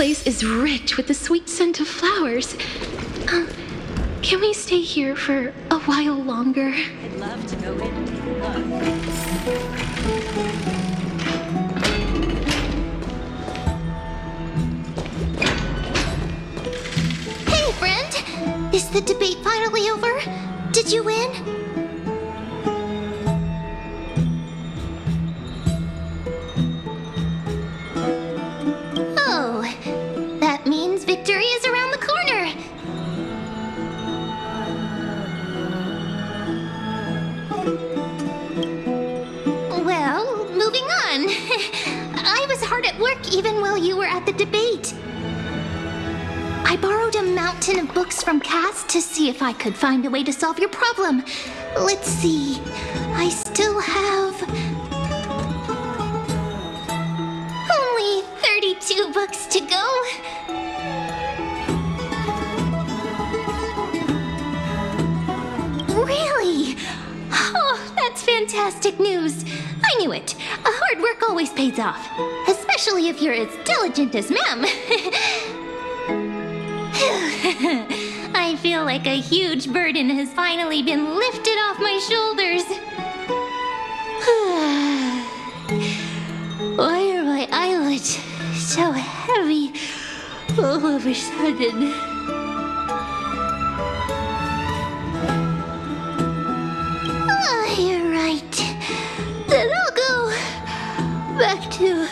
place is rich with the sweet scent of flowers. Can we stay here for a while longer? I'd love to go in and take a look. Hey, friend! Is the debate finally over? Did you win? Oh, that means victory is around the corner. Well, moving on. I was hard at work even while you were at the debate. I borrowed a mountain of books from Cass to see if I could find a way to solve your problem. Let's see. I still have only 32 books to go. Really? Oh, that's fantastic news. I knew it. Hard work always pays off, especially if you're as diligent as Ma'am. I feel like a huge burden has finally been lifted off my shoulders. Why are my eyelids so heavy all of a sudden? You're right. Then I'll go back to...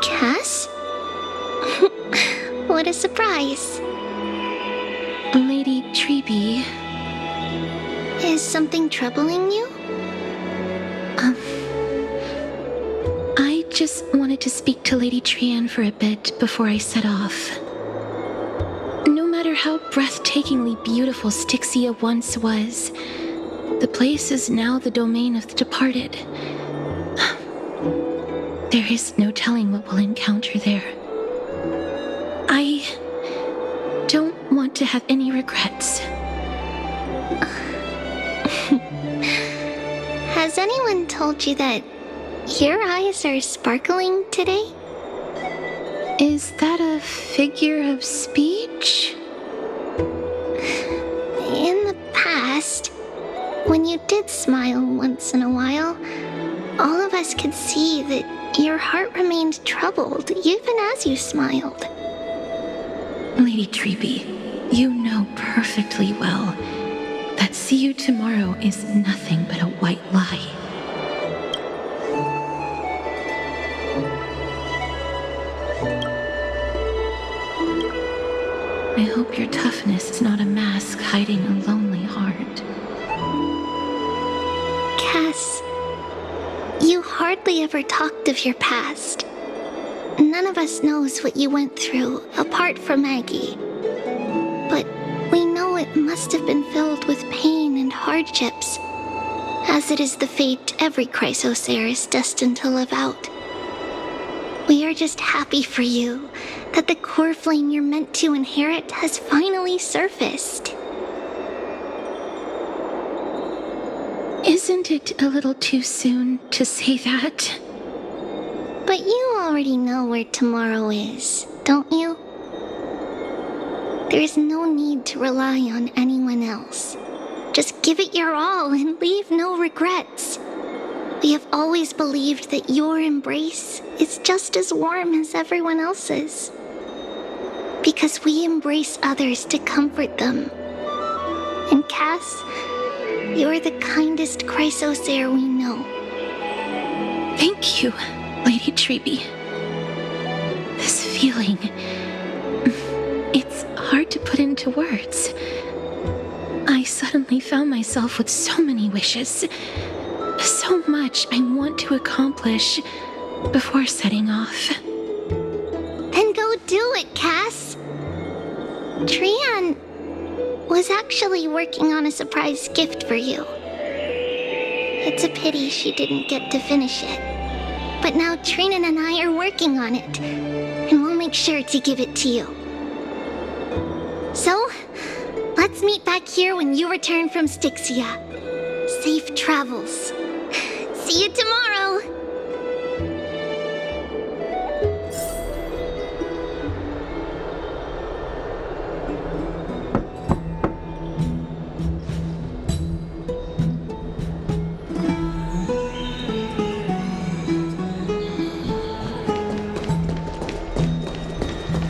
Cass? What a surprise. Lady Treeby. Is something troubling you? I just wanted to speak to Lady Trian for a bit before I set off. No matter how breathtakingly beautiful Styxia once was, the place is now the domain of the departed. There is no telling what we'll encounter there. I don't want to have any regrets. Has anyone told you that your eyes are sparkling today? Is that a figure of speech? In the past, when you did smile once in a while, all of us could see that your heart remained troubled even as you smiled. Lady Treeby, you know perfectly well that see you tomorrow is nothing but a white lie. I hope your toughness is not a mask hiding a lonely heart. Cass, you hardly ever talked of your past. None of us knows what you went through apart from Maggie. But we know it must have been filled with pain and hardships, as it is the fate every Chrysosaur is destined to live out. We are just happy for you that the core flame you're meant to inherit has finally surfaced. Isn't it a little too soon to say that? But you already know where tomorrow is, don't you? There is no need to rely on anyone else. Just give it your all and leave no regrets. We have always believed that your embrace is just as warm as everyone else's. Because we embrace others to comfort them. And Cass, you're the kindest Chrysosaur we know. Thank you, Lady Treeby. This feeling, it's hard to put into words. I suddenly found myself with so many wishes. So much I want to accomplish before setting off. Then go do it, Cass. Trian was actually working on a surprise gift for you. It's a pity she didn't get to finish it. But now Trinan and I are working on it, and we'll make sure to give it to you. So, let's meet back here when you return from Styxia. Safe travels. See you tomorrow!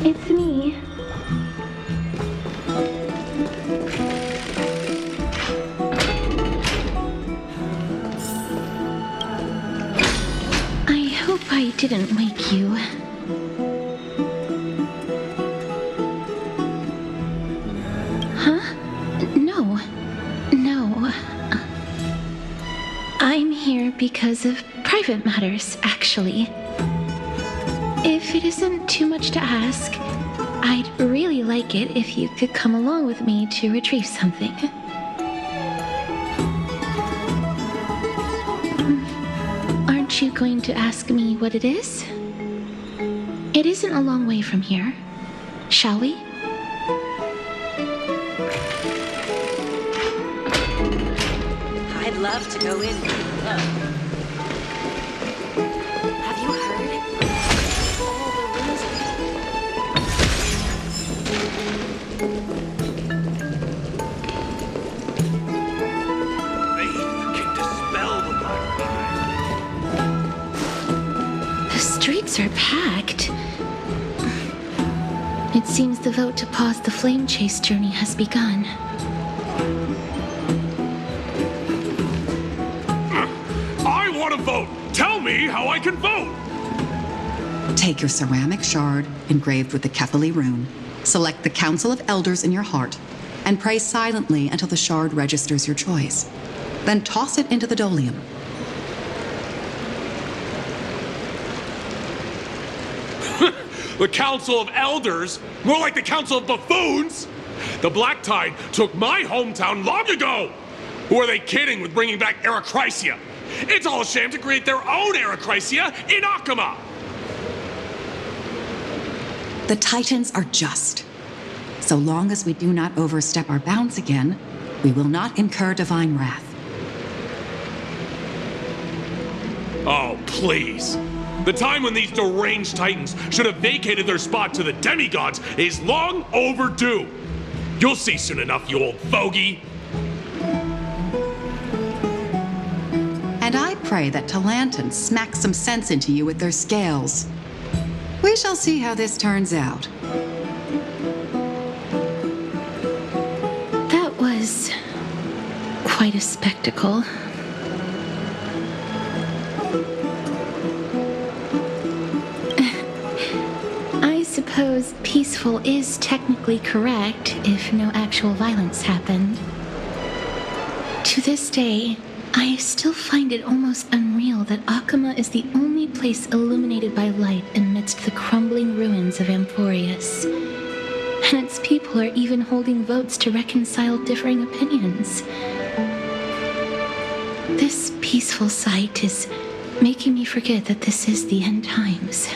It's me. I hope I didn't wake you. Huh? No. No. I'm here because of private matters, actually. If it isn't too much to ask, I'd really like it if you could come along with me to retrieve something. Aren't you going to ask me what it is? It isn't a long way from here. Shall we? I'd love to go in with you. Look. Have you heard? All the rooms Faith can dispel the black mind. The streets are packed. It seems the vote to pause the flame chase journey has begun. I want to vote! Tell me how I can vote! Take your ceramic shard engraved with the Kefali rune, select the Council of Elders in your heart, and pray silently until the shard registers your choice. Then toss it into the Dolium. The Council of Elders? More like the Council of Buffoons! The Black Tide took my hometown long ago! Who are they kidding with bringing back Erechrysia? It's all a sham to create their own Erechrysia in Akama! The Titans are just. So long as we do not overstep our bounds again, we will not incur divine wrath. Oh, please. The time when these deranged Titans should have vacated their spot to the demigods is long overdue. You'll see soon enough, you old fogey. And I pray that Talanton smacks some sense into you with their scales. We shall see how this turns out. That was quite a spectacle. I suppose peaceful is technically correct if no actual violence happened. To this day, I still find it almost unreal that Akama is the only place illuminated by light amidst the crumbling ruins of Amphorius. And its people are even holding votes to reconcile differing opinions. This peaceful sight is making me forget that this is the end times.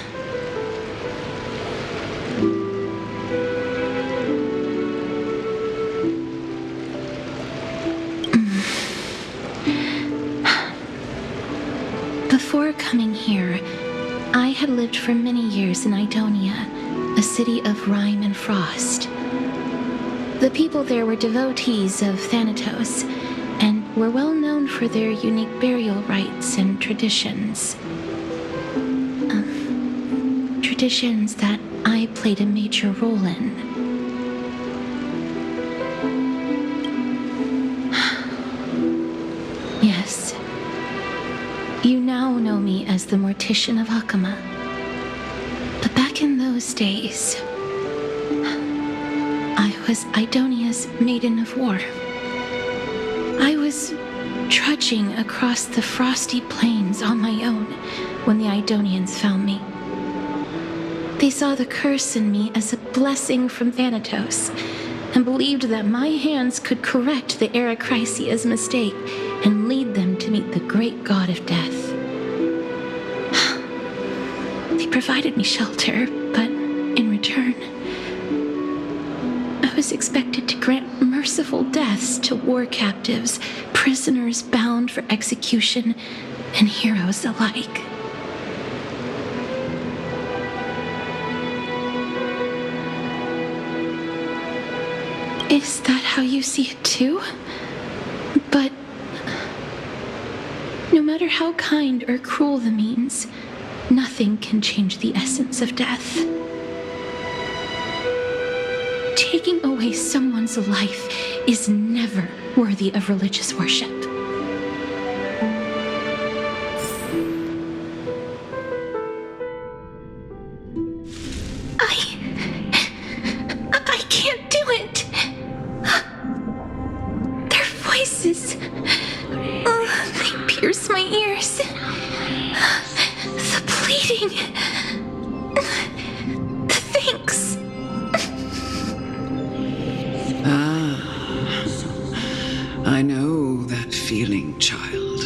Before coming here, I had lived for many years in Idonia, a city of rime and frost. The people there were devotees of Thanatos, and were well known for their unique burial rites and traditions. Traditions that I played a major role in. Yes. You now know me as the Mortician of Akama. But back in those days, I was Idonia's Maiden of War. I was trudging across the frosty plains on my own when the Idonians found me. They saw the curse in me as a blessing from Thanatos, and believed that my hands could correct the Erechrysia's mistake and lead them to meet the great god of death. They provided me shelter, but in return, I was expected to grant merciful deaths to war captives, prisoners bound for execution, and heroes alike. Is that how you see it too? But no matter how kind or cruel the means, nothing can change the essence of death. Taking away someone's life is never worthy of religious worship. I can't do it. Their voices, they pierce my ears. The pleading, the thanks. I know that feeling, child.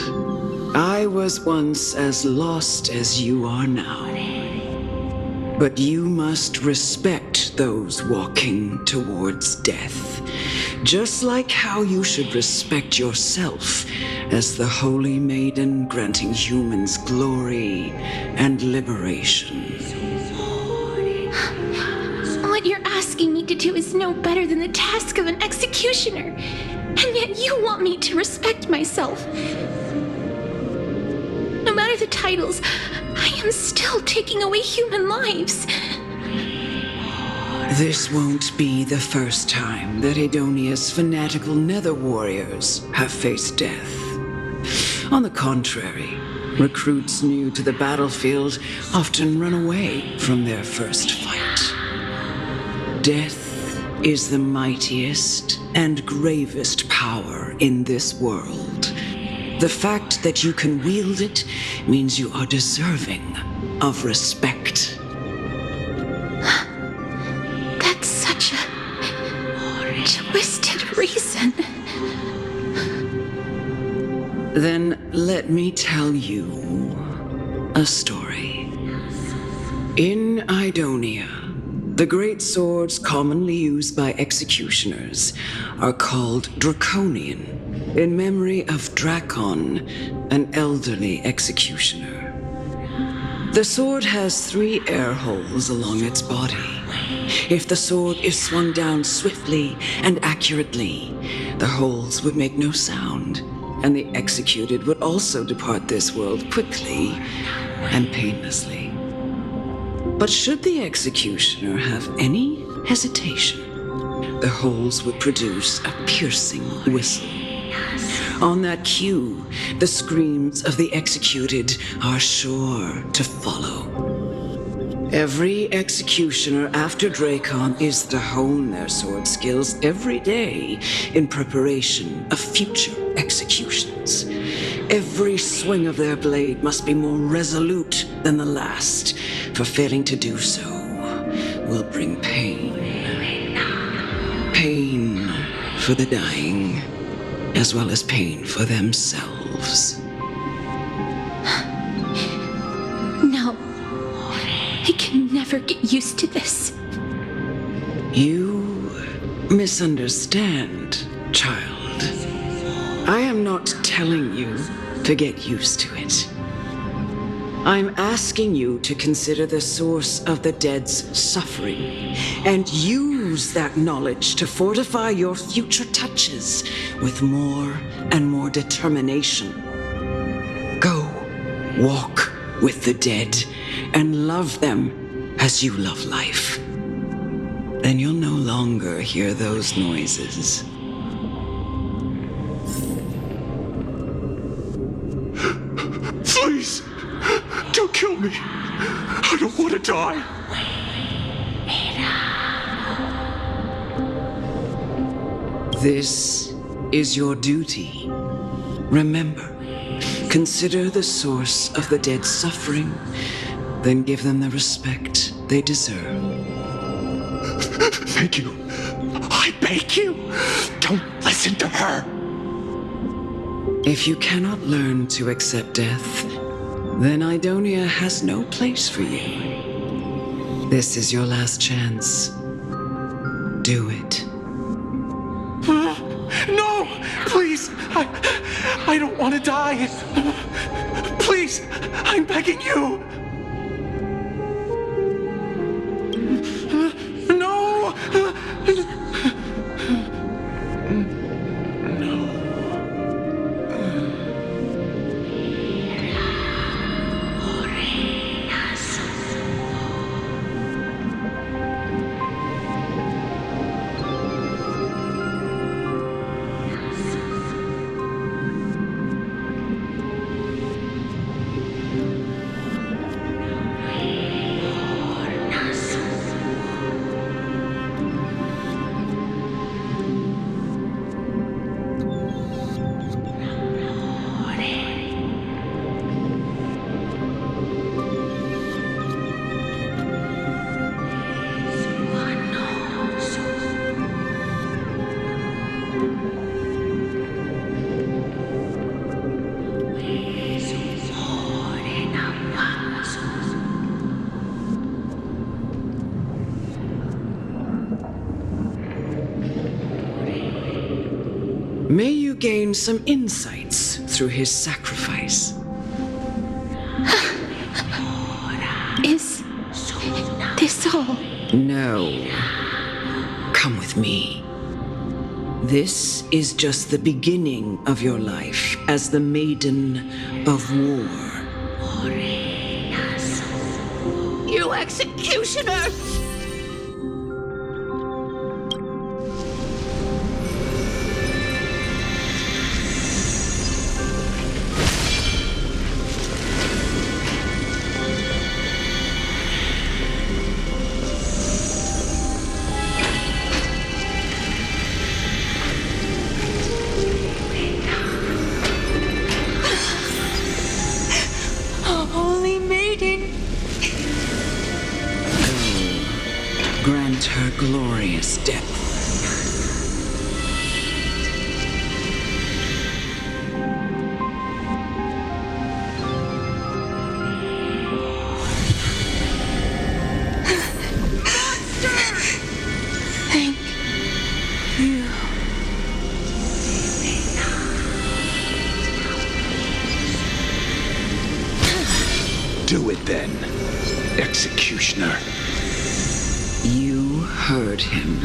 I was once as lost as you are now. But you must respect those walking towards death, just like how you should respect yourself as the Holy Maiden granting humans glory and liberation. What you're asking me to do is no better than the task of an executioner, and yet you want me to respect myself. No matter the titles, I am still taking away human lives. This won't be the first time that Edonia's fanatical nether warriors have faced death. On the contrary, recruits new to the battlefield often run away from their first fight. Death is the mightiest and gravest power in this world. The fact that you can wield it means you are deserving of respect. That's such a twisted reason. Then let me tell you a story. In Idonia, the great swords commonly used by executioners are called Draconian, in memory of Dracon, an elderly executioner. The sword has 3 air holes along its body. If the sword is swung down swiftly and accurately, the holes would make no sound, and the executed would also depart this world quickly and painlessly. But should the executioner have any hesitation, the holes would produce a piercing whistle. On that cue, the screams of the executed are sure to follow. Every executioner after Dracon is to hone their sword skills every day in preparation of future executions. Every swing of their blade must be more resolute than the last, for failing to do so will bring pain. Pain for the dying, as well as pain for themselves. No. I can never get used to this. You misunderstand, child. I am not telling you to get used to it. I'm asking you to consider the source of the dead's suffering and use that knowledge to fortify your future touches with more and more determination. Go, walk with the dead and love them as you love life. Then you'll no longer hear those noises. Please, don't kill me. I don't want to die. This is your duty. Remember, consider the source of the dead's suffering, then give them the respect they deserve. Thank you. I beg you. Don't listen to her. If you cannot learn to accept death, then Idonia has no place for you. This is your last chance. Do it. No! Please! I don't want to die. Please! I'm begging you! No! May you gain some insights through his sacrifice. Is this all? No. Come with me. This is just the beginning of your life as the Maiden of War. You executioner! Holy Maiden! Grant her glorious death. Thank you. Do it then, executioner. You heard him.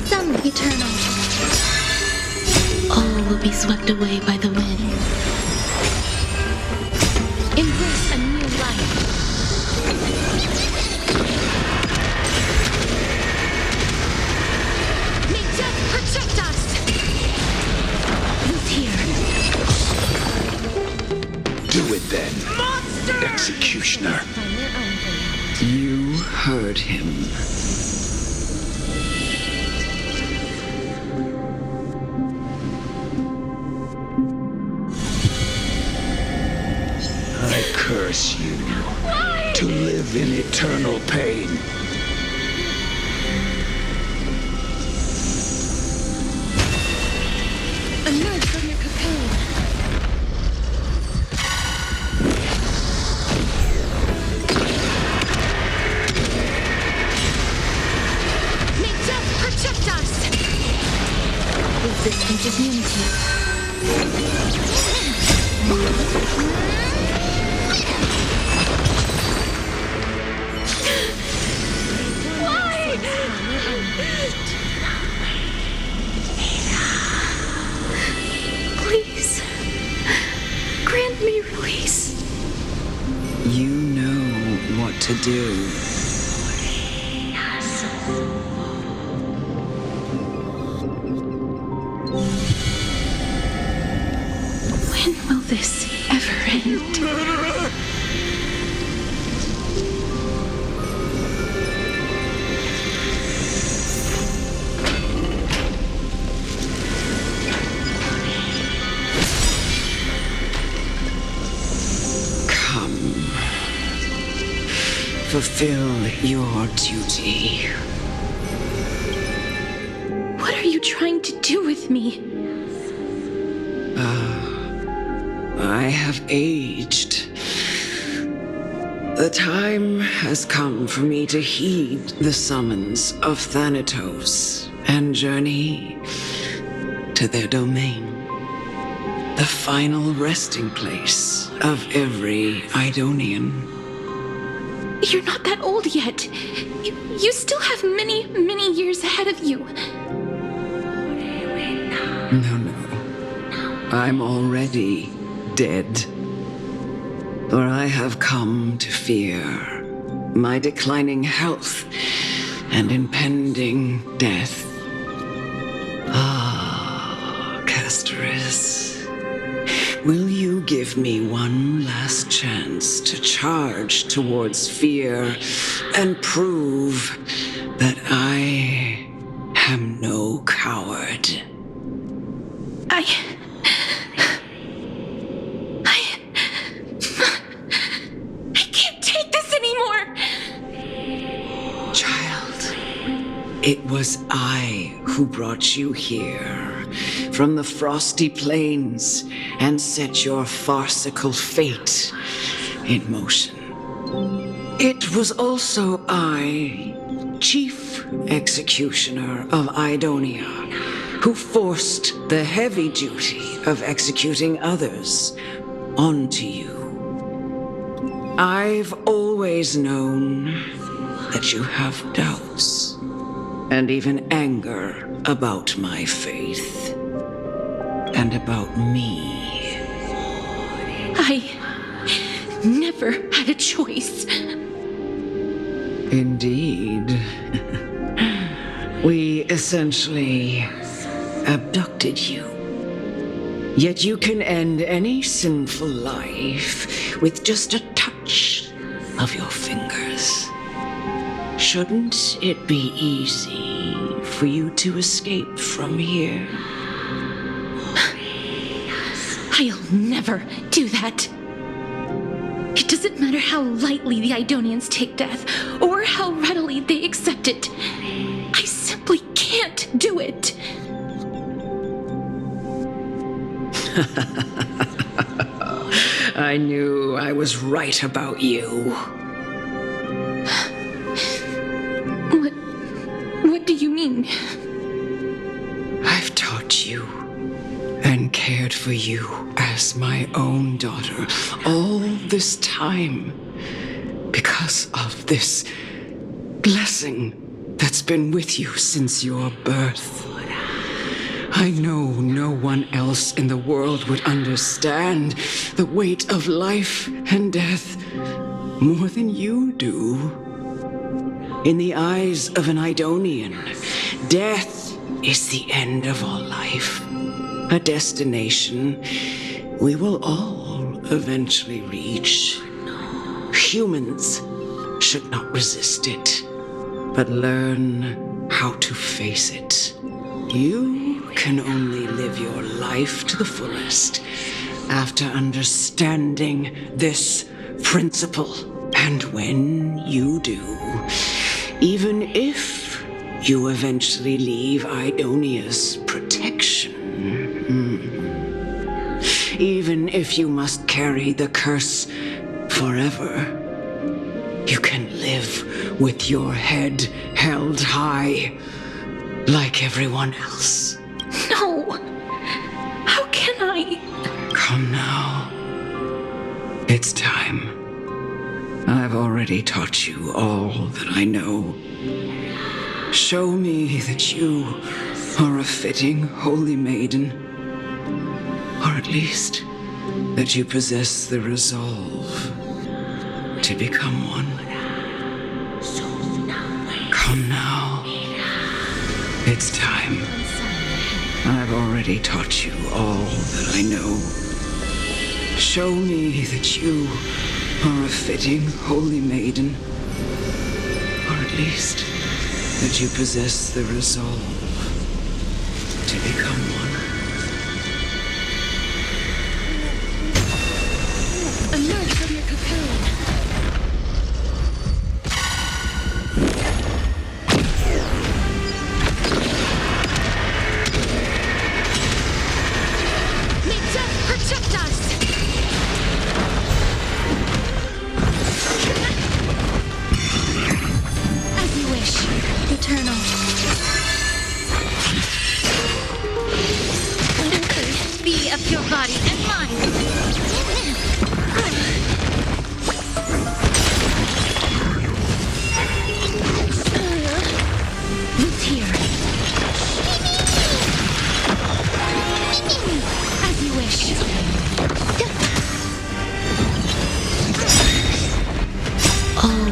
Some eternal. All will be swept away by the wind. Embrace a new life. May death protect us! Who's here? Do it then, executioner. You heard him. I curse you to live in eternal pain. Emerge from your cocoon. May death protect us! Resistance is immunity. Please, grant me release. You know what to do. When will this ever end? fulfill your duty. What are you trying to do with me? I have aged. The time has come for me to heed the summons of Thanatos and journey to their domain. The final resting place of every Idonian. You're not that old yet. You still have many, many years ahead of you. No. I'm already dead. For I have come to fear my declining health and impending death. Castorus, will you give me one last chance to charge towards fear and prove that I am no coward? I can't take this anymore! Child, it was I who brought you here from the frosty plains and set your farcical fate in motion. It was also I, Chief Executioner of Idonia, who forced the heavy duty of executing others onto you. I've always known that you have doubts and even anger about my faith and about me. I never had a choice. Indeed. We essentially abducted you. Yet you can end any sinful life with just a touch of your fingers. Shouldn't it be easy for you to escape from here? I'll never do that. It doesn't matter how lightly the Idonians take death, or how readily they accept it. I simply can't do it. I knew I was right about you. What do you mean? I've taught you and cared for you as my own daughter all this time because of this blessing that's been with you since your birth. I know no one else in the world would understand the weight of life and death more than you do. In the eyes of an Idonian, death is the end of all life, a destination we will all eventually reach. Humans should not resist it, but learn how to face it. You can only live your life to the fullest after understanding this principle. And when you do, even if you eventually leave Idonia's protection, even if you must carry the curse forever, you can live with your head held high like everyone else. No! How can I? Come now. It's time. I've already taught you all that I know. Show me that you are a fitting holy maiden, or at least that you possess the resolve to become one. Come now. It's time. I've already taught you all that I know. Show me that you are a fitting holy maiden, or at least that you possess the resolve to become one. Emerge from your cocoon.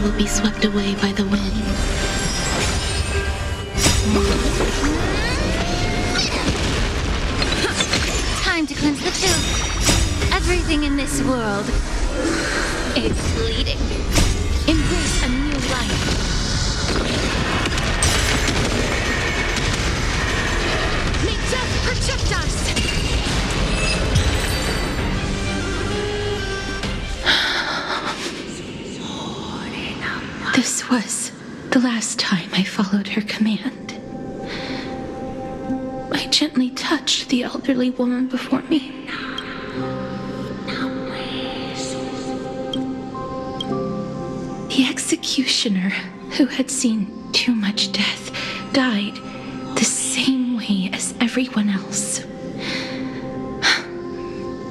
will be swept away by the wind. Time to cleanse the tooth. Everything in this world is bleeding. Embrace a new life. May death protect us! This was the last time I followed her command. I gently touched the elderly woman before me. The executioner, who had seen too much death, died the same way as everyone else.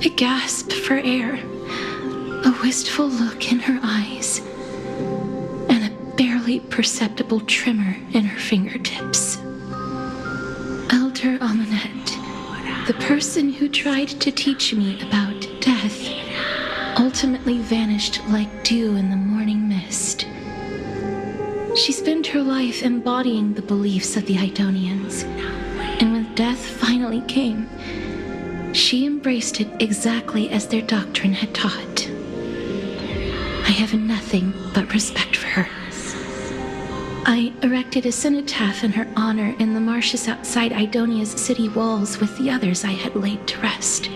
A gasp for air, a wistful look in her eyes, and a barely perceptible tremor in her fingertips. Elder Amunet, the person who tried to teach me about death, ultimately vanished like dew in the morning mist. She spent her life embodying the beliefs of the Idonians, and when death finally came, she embraced it exactly as their doctrine had taught. I have nothing but respect for her. I erected a cenotaph in her honor in the marshes outside Idonia's city walls with the others I had laid to rest.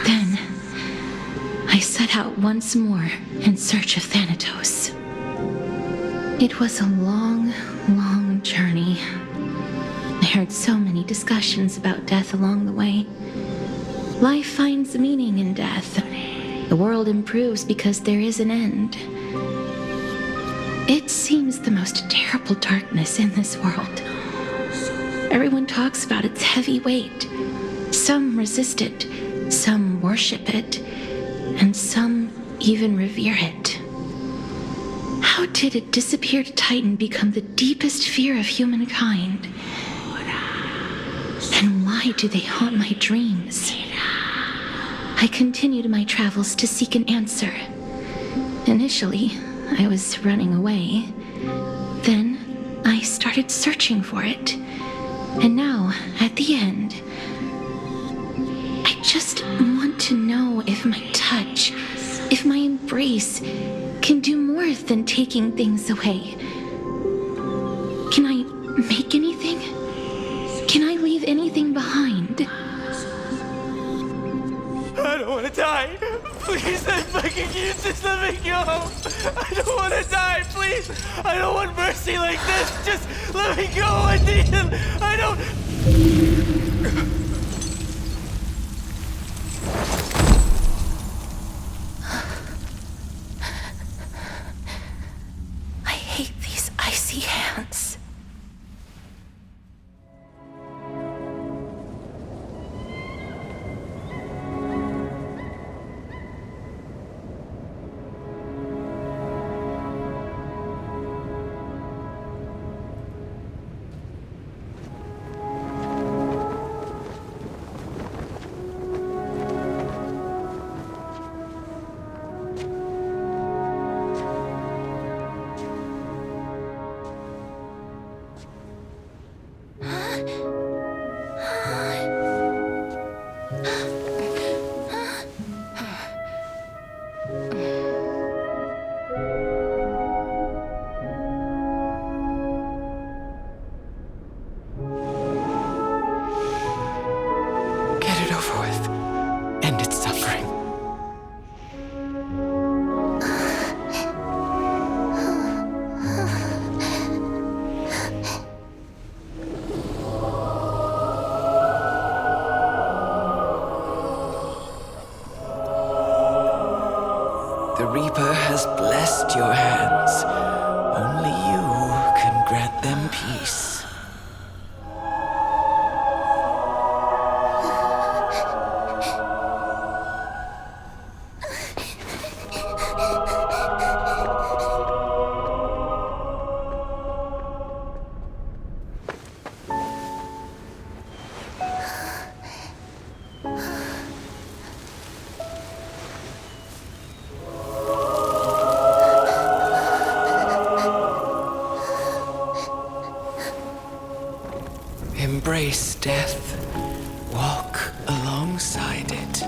Then, I set out once more in search of Thanatos. It was a long, long journey. I heard so many discussions about death along the way. Life finds meaning in death. The world improves because there is an end. It seems the most terrible darkness in this world. Everyone talks about its heavy weight. Some resist it, some worship it, and some even revere it. How did a disappeared titan become the deepest fear of humankind? And why do they haunt my dreams? I continued my travels to seek an answer. Initially, I was running away. Then, I started searching for it. And now, at the end, I just want to know if my touch, if my embrace, can do more than taking things away. Can I make anything? Can I leave anything behind? I don't want to die. Please, I'm begging you, just let me go. I don't want to die, please. I don't want mercy like this. Just let me go. I need him. I don't. I hate these icy hands. Get it over with. End its suffering. The Reaper has blessed your hands. Only you can grant them peace. Embrace death. Walk alongside it.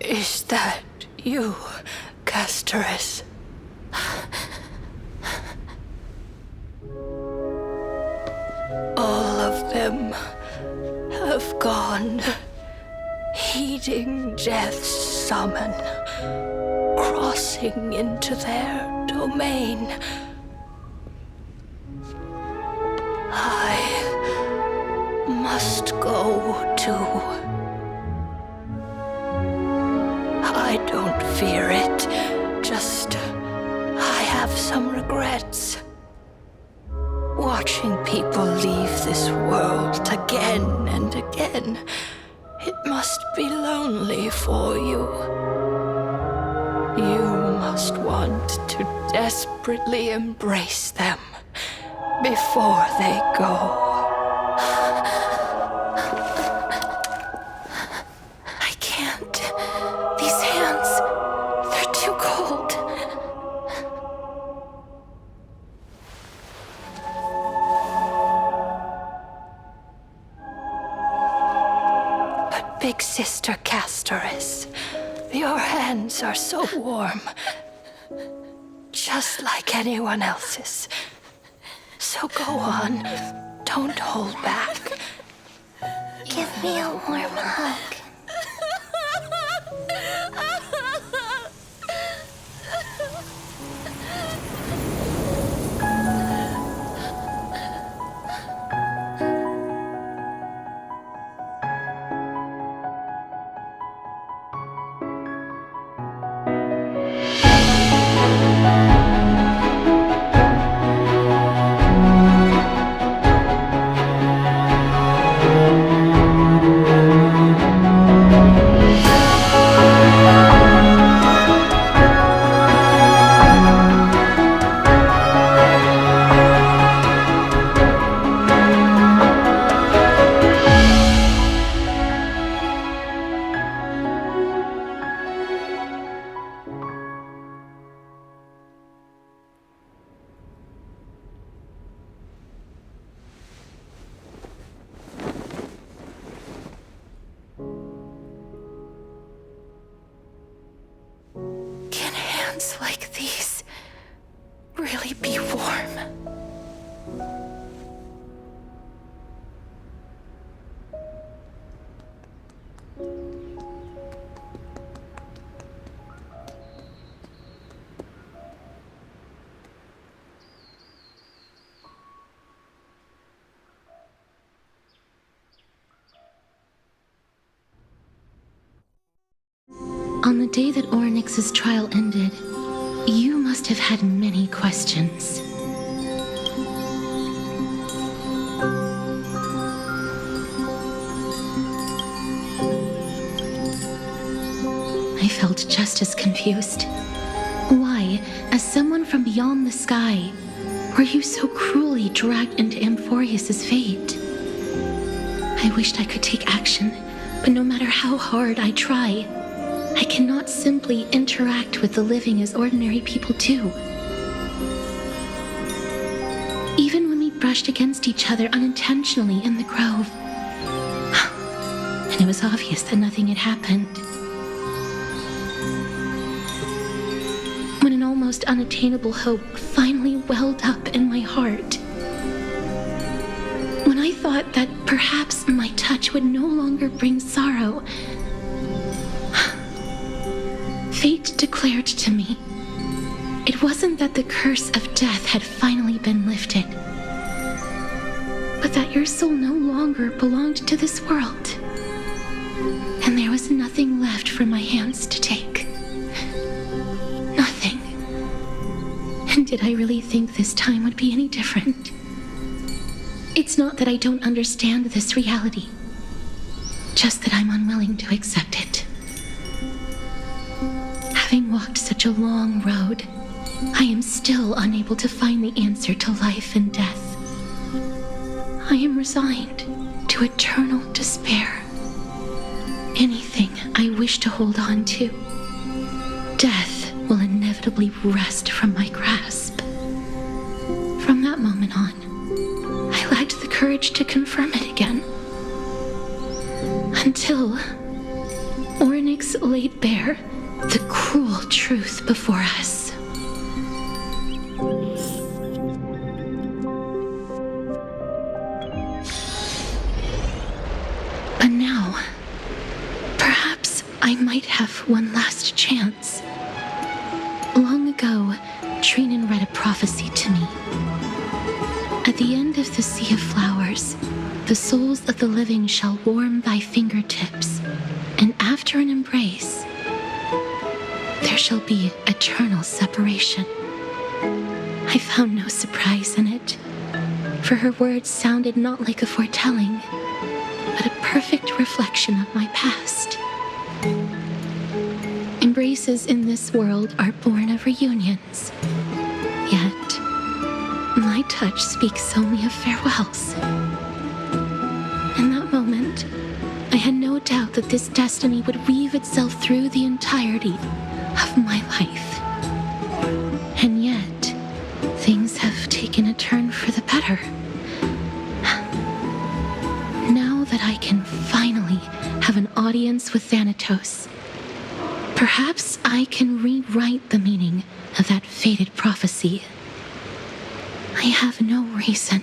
Is that you, Castorus? All of them have gone, heeding death's summon, crossing into their domain. I must go too. I don't fear it, just I have some regrets. Watching people leave this world again and again, it must be lonely for you. You must want to desperately embrace them before they go. I can't. These hands, they're too cold. But Big Sister Castorus, your hands are so warm. Just like anyone else's. So go on. Don't hold back. Give me a warm hug. On the day that Oryx's trial ended, you must have had many questions. I felt just as confused. Why, as someone from beyond the sky, were you so cruelly dragged into Amphorius's fate? I wished I could take action, but no matter how hard I try, I cannot simply interact with the living as ordinary people do. Even when we brushed against each other unintentionally in the grove, and it was obvious that nothing had happened. When an almost unattainable hope finally welled up in my heart. When I thought that perhaps my touch would no longer bring sorrow, fate declared to me, it wasn't that the curse of death had finally been lifted, but that your soul no longer belonged to this world, and there was nothing left for my hands to take. Nothing. And did I really think this time would be any different? It's not that I don't understand this reality, just that I'm unwilling to accept it. Having walked such a long road, I am still unable to find the answer to life and death. I am resigned to eternal despair. Anything I wish to hold on to, death will inevitably wrest from my grasp. From that moment on, I lacked the courage to confirm it again. Until Oryx laid bare the cruel truth before us. But now, perhaps I might have one last chance. Long ago, Trinan read a prophecy to me. At the end of the Sea of Flowers, the souls of the living shall warm thy fingertips, and after an embrace, there shall be eternal separation. I found no surprise in it, for her words sounded not like a foretelling, but a perfect reflection of my past. Embraces in this world are born of reunions, yet my touch speaks only of farewells. In that moment, I had no doubt that this destiny would weave itself through the entirety of my life. And yet, things have taken a turn for the better. Now that I can finally have an audience with Thanatos, perhaps I can rewrite the meaning of that fated prophecy. I have no reason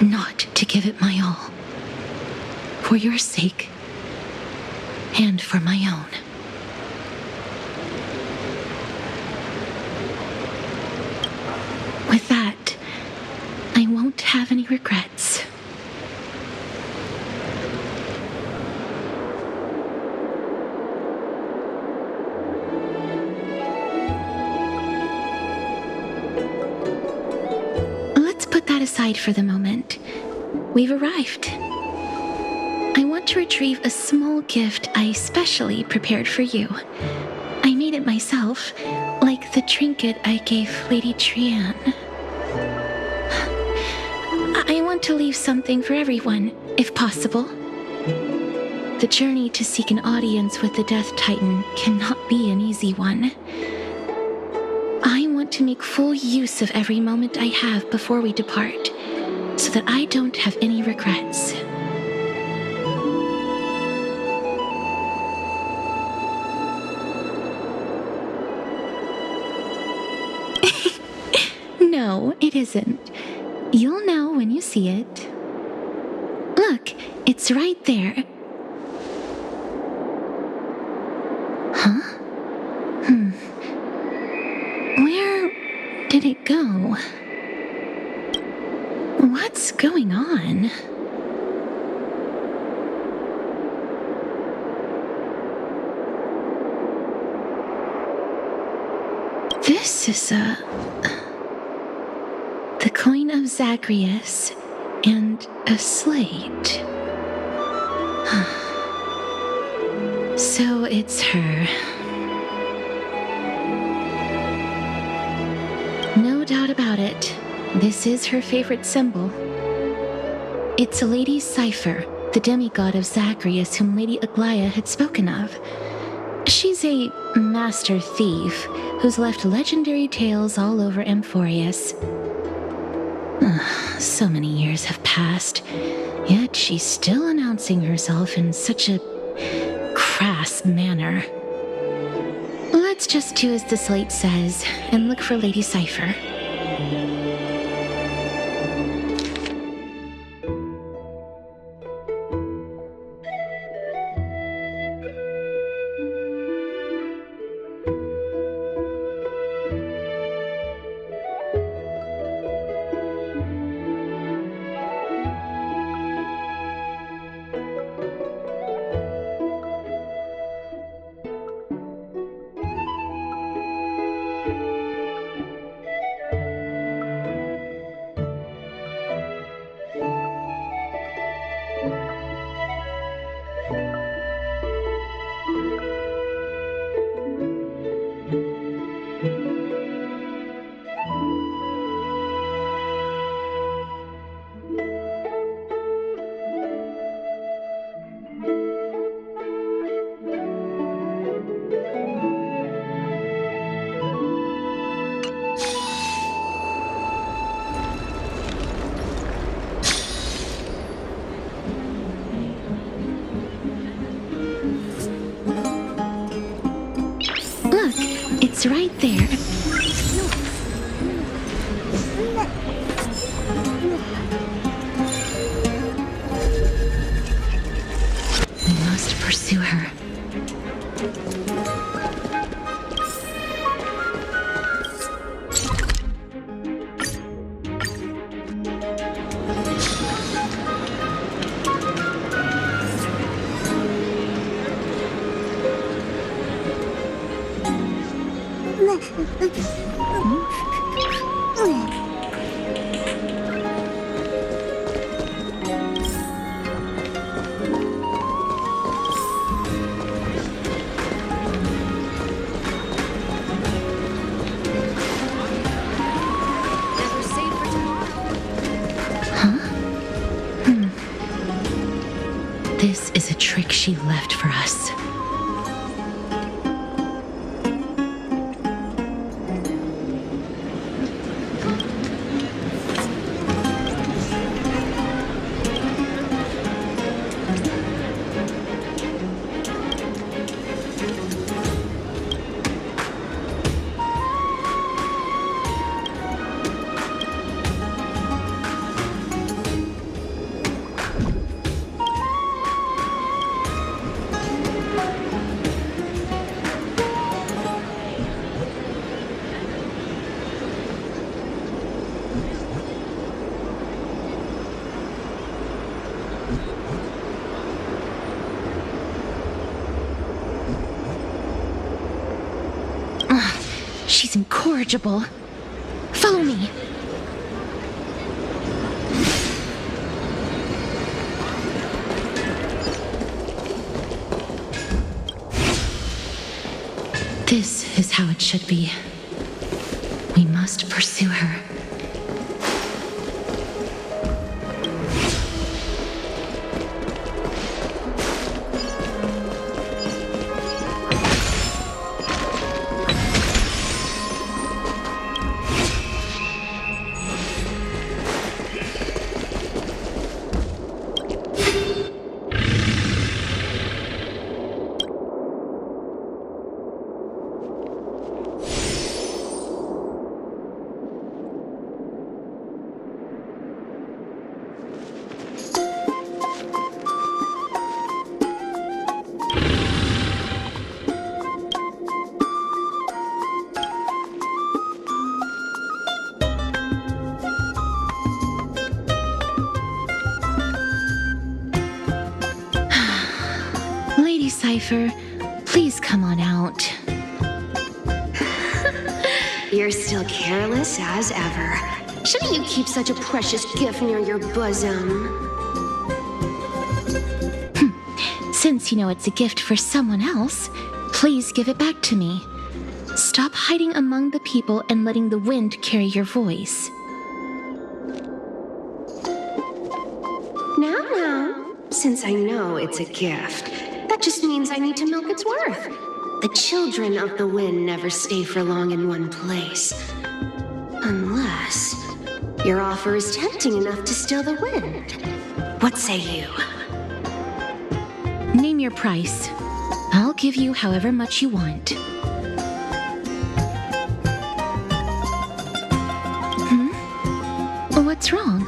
not to give it my all. For your sake, and for my own. With that, I won't have any regrets. Let's put that aside for the moment. We've arrived. I want to retrieve a small gift I specially prepared for you. I made it myself, like the trinket I gave Lady Trian. I want to leave something for everyone, if possible. The journey to seek an audience with the Death Titan cannot be an easy one. I want to make full use of every moment I have before we depart, so that I don't have any regrets. No, it isn't. You'll know when you see it. Look, it's right there. Huh? Where did it go? What's going on? This is the coin of Zagreus and a slate. So it's her. No doubt about it. This is her favorite symbol. It's a lady's cipher, the demigod of Zagreus whom Lady Aglaia had spoken of. She's a master thief who's left legendary tales all over Amphorius. So many years have passed, yet she's still announcing herself in such a crass manner. Let's just do as the slate says and look for Lady Cipher. It's right there. We must pursue her. This is a trick she left for us. She's incorrigible. Follow me. This is how it should be. We must pursue her. Cipher, please come on out. You're still careless as ever. Shouldn't you keep such a precious gift near your bosom? Since you know it's a gift for someone else, please give it back to me. Stop hiding among the people and letting the wind carry your voice. Now, since I know it's a gift, that just means I need to milk its worth. The children of the wind never stay for long in one place. Unless your offer is tempting enough to steal the wind. What say you? Name your price. I'll give you however much you want. What's wrong?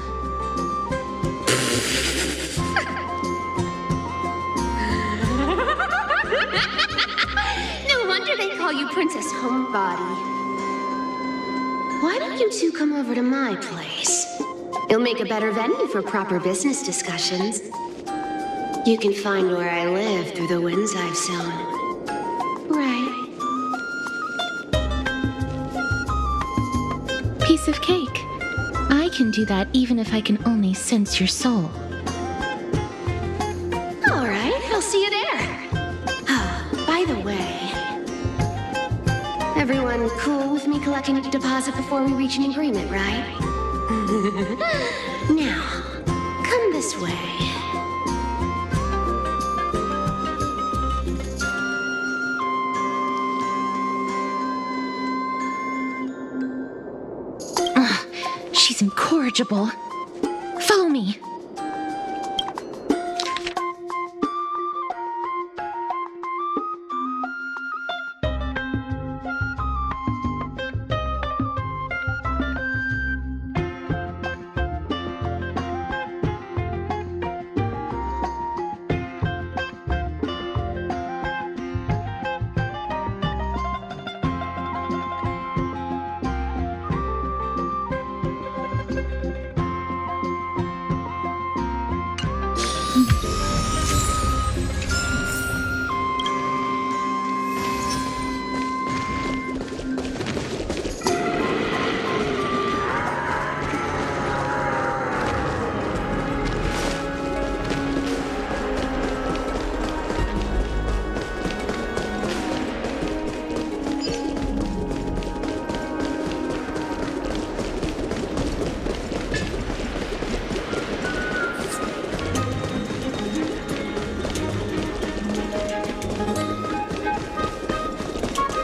No wonder they call you Princess Homebody. Why don't you two come over to my place? It'll make a better venue for proper business discussions. You can find where I live through the winds I've sown. Right. Piece of cake. I can do that even if I can only sense your soul. All right, I'll see you there. By the way, everyone cool with me collecting a deposit before we reach an agreement, right? Now, come this way. She's incorrigible. Follow me.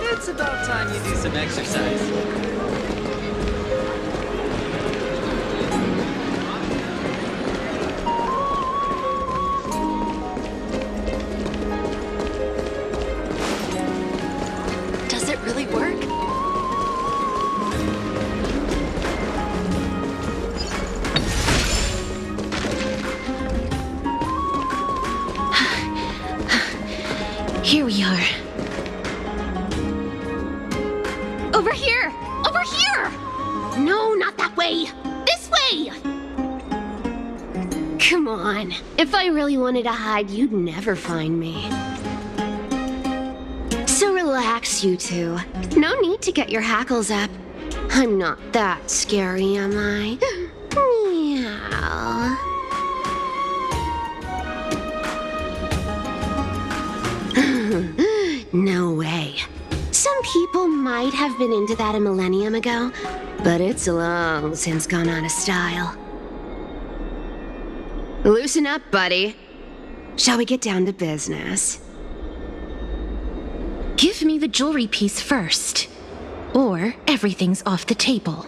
It's about time you do some exercise. Does it really work? Here we are. Over here! Over here! No, not that way! This way! Come on. If I really wanted to hide, you'd never find me. So relax, you two. No need to get your hackles up. I'm not that scary, am I? Meow. No way. Some people might have been into that a millennium ago, but it's long since gone out of style. Loosen up, buddy. Shall we get down to business? Give me the jewelry piece first, or everything's off the table.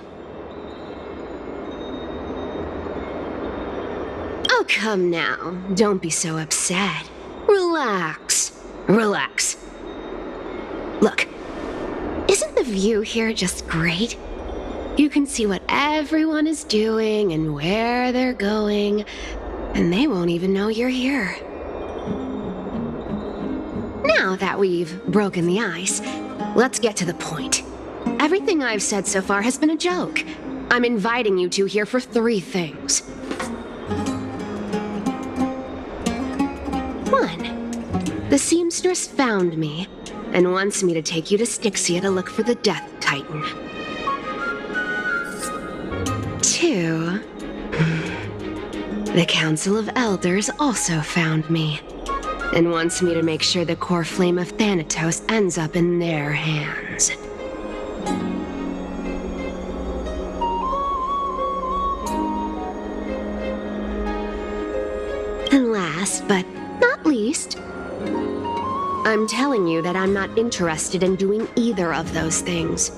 Oh, come now. Don't be so upset. Relax. Relax. Look, isn't the view here just great? You can see what everyone is doing and where they're going, and they won't even know you're here. Now that we've broken the ice, let's get to the point. Everything I've said so far has been a joke. I'm inviting you two here for 3 things. 1. The seamstress found me and wants me to take you to Styxia to look for the Death Titan. too. The Council of Elders also found me, and wants me to make sure the core flame of Thanatos ends up in their hands. And last but not least, I'm telling you that I'm not interested in doing either of those things.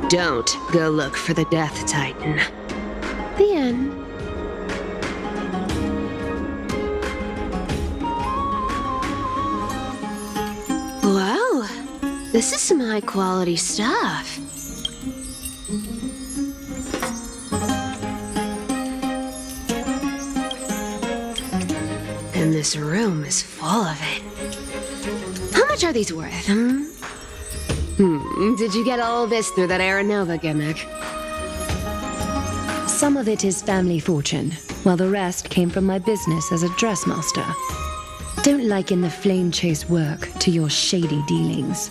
Don't go look for the Death Titan. The end. Wow, this is some high-quality stuff. And this room is full of it. How much are these worth, Did you get all this through that Aranova gimmick? Some of it is family fortune, while the rest came from my business as a dressmaster. Don't liken the flame chase work to your shady dealings.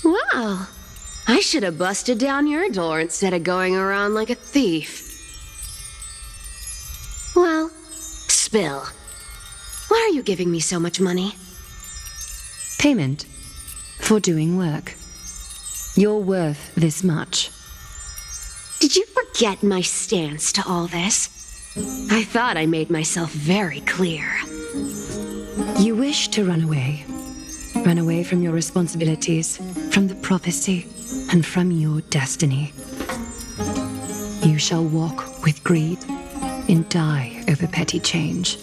Wow, I should have busted down your door instead of going around like a thief. Well, spill. Why are you giving me so much money? Payment for doing work. You're worth this much. Did you forget my stance to all this? I thought I made myself very clear. You wish to run away. Run away from your responsibilities, from the prophecy, and from your destiny. You shall walk with greed and die over petty change.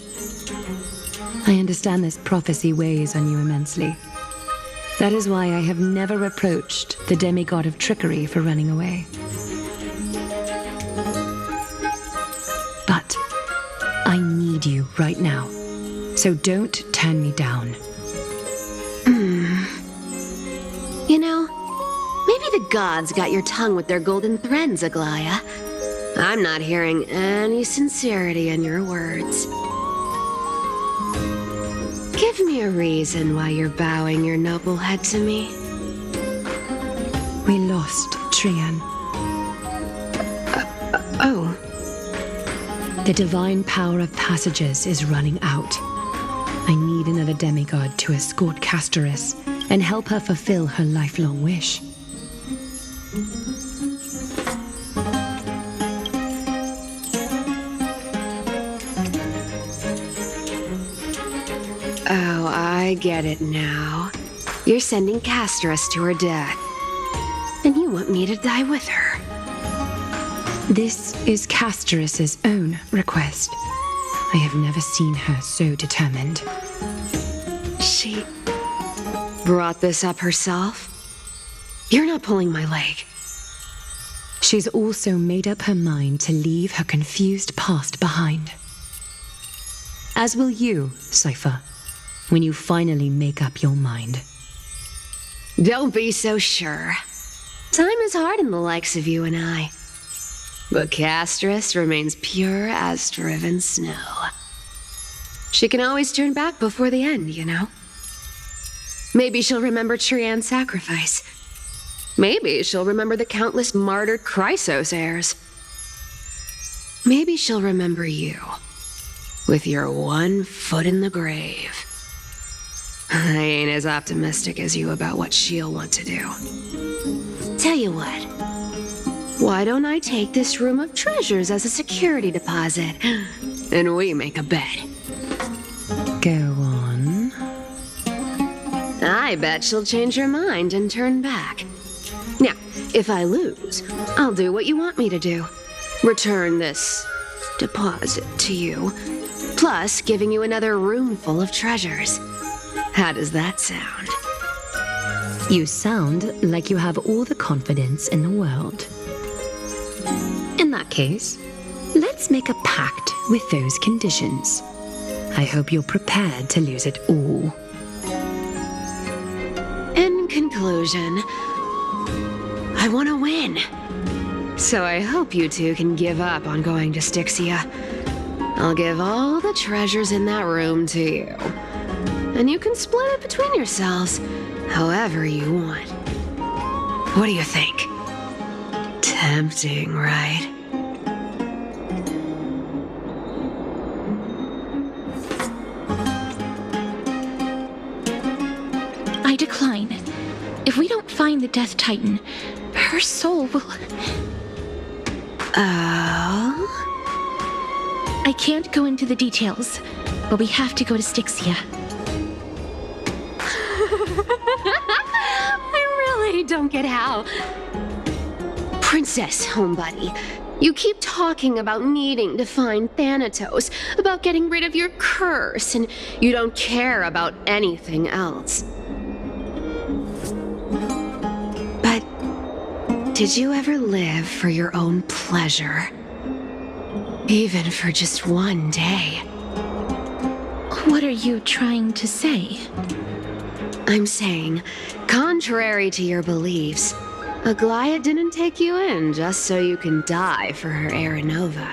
I understand this prophecy weighs on you immensely. That is why I have never approached the demigod of trickery for running away. But I need you right now, so don't turn me down. You know, maybe the gods got your tongue with their golden threads, Aglaya. I'm not hearing any sincerity in your words. Give me a reason why you're bowing your noble head to me. We lost Trian. Oh. The divine power of passages is running out. I need another demigod to escort Castoris and help her fulfill her lifelong wish. Oh, I get it now. You're sending Castoris to her death. And you want me to die with her. This is Castoris' own request. I have never seen her so determined. She brought this up herself? You're not pulling my leg. She's also made up her mind to leave her confused past behind. As will you, Cypher, when you finally make up your mind. Don't be so sure. Time is hard in the likes of you and I. But Castoris remains pure as driven snow. She can always turn back before the end, you know? Maybe she'll remember Trian's sacrifice. Maybe she'll remember the countless martyred Chrysos heirs. Maybe she'll remember you, with your one foot in the grave. I ain't as optimistic as you about what she'll want to do. Tell you what, why don't I take this room of treasures as a security deposit, and we make a bet? Go on. I bet she'll change her mind and turn back. Now, if I lose, I'll do what you want me to do. Return this deposit to you, plus giving you another room full of treasures. How does that sound? You sound like you have all the confidence in the world. In that case, let's make a pact with those conditions. I hope you're prepared to lose it all. In conclusion, I want to win. So I hope you two can give up on going to Styxia. I'll give all the treasures in that room to you. And you can split it between yourselves however you want. What do you think? Tempting, right? I decline. If we don't find the Death Titan, her soul will... Oh? I can't go into the details, but we have to go to Styxia. I really don't get how. Princess, homebuddy, you keep talking about needing to find Thanatos, about getting rid of your curse, and you don't care about anything else. But did you ever live for your own pleasure? Even for just one day? What are you trying to say? I'm saying, contrary to your beliefs, Aglaia didn't take you in just so you can die for her Aranova.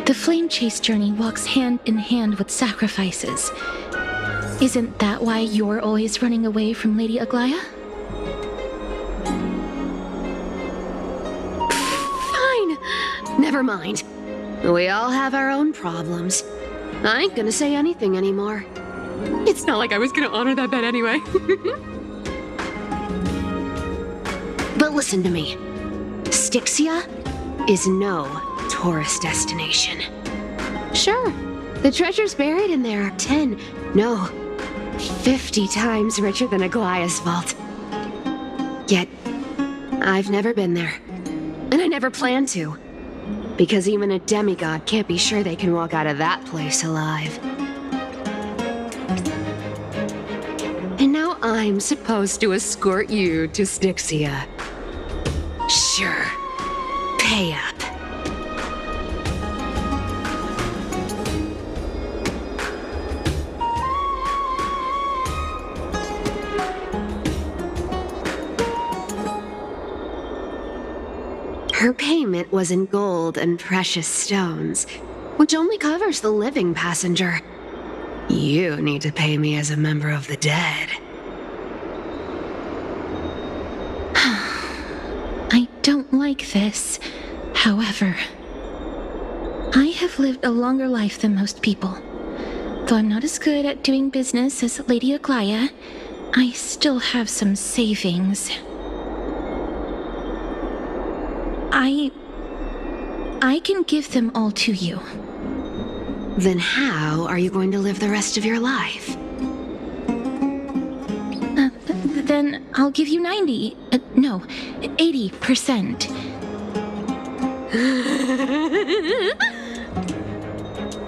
The flame chase journey walks hand in hand with sacrifices. Isn't that why you're always running away from Lady Aglaia? Fine. Never mind. We all have our own problems. I ain't gonna say anything anymore. It's not like I was gonna honor that bet anyway. But listen to me. Styxia is no tourist destination. Sure, the treasures buried in there are 10, no, 50 times richer than Aglaia's vault. Yet, I've never been there. And I never plan to. Because even a demigod can't be sure they can walk out of that place alive. And now I'm supposed to escort you to Styxia. Sure. Pay up. Her payment was in gold and precious stones, which only covers the living passenger. You need to pay me as a member of the dead. I don't like this. However, I have lived a longer life than most people. Though I'm not as good at doing business as Lady Aglaia, I still have some savings. I can give them all to you. Then how are you going to live the rest of your life? Then I'll give you 90, no, 80%.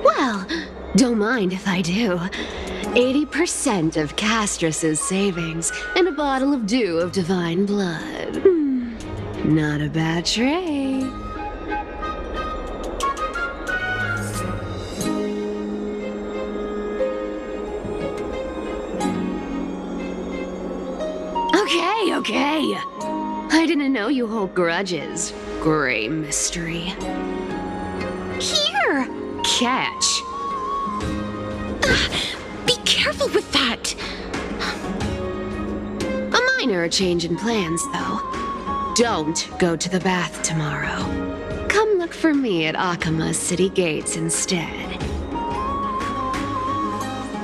Well, don't mind if I do. 80% of Castrus's savings and a bottle of dew of divine blood. Not a bad trade. Okay. I didn't know you hold grudges, Gray Mystery. Here! Catch. Be careful with that! A minor change in plans, though. Don't go to the bath tomorrow. Come look for me at Akama's city gates instead.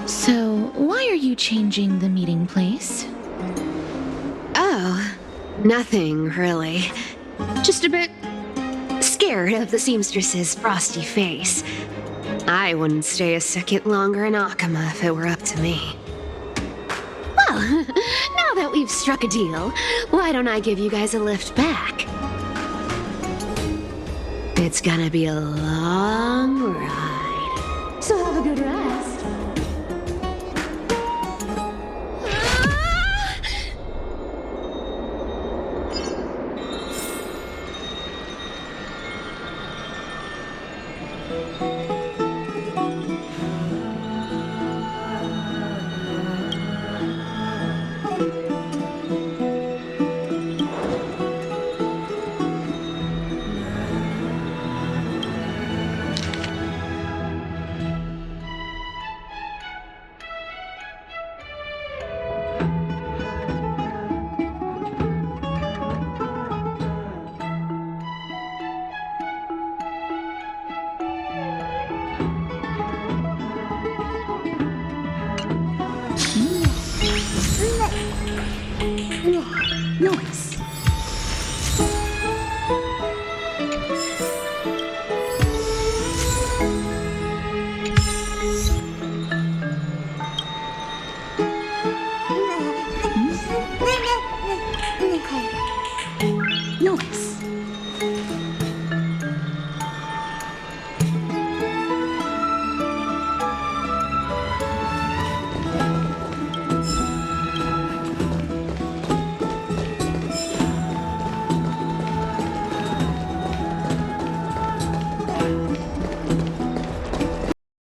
So, why are you changing the meeting place? Oh, nothing really. Just a bit scared of the seamstress's frosty face. I wouldn't stay a second longer in Akama if it were up to me. Well, now that we've struck a deal, why don't I give you guys a lift back? It's gonna be a long ride.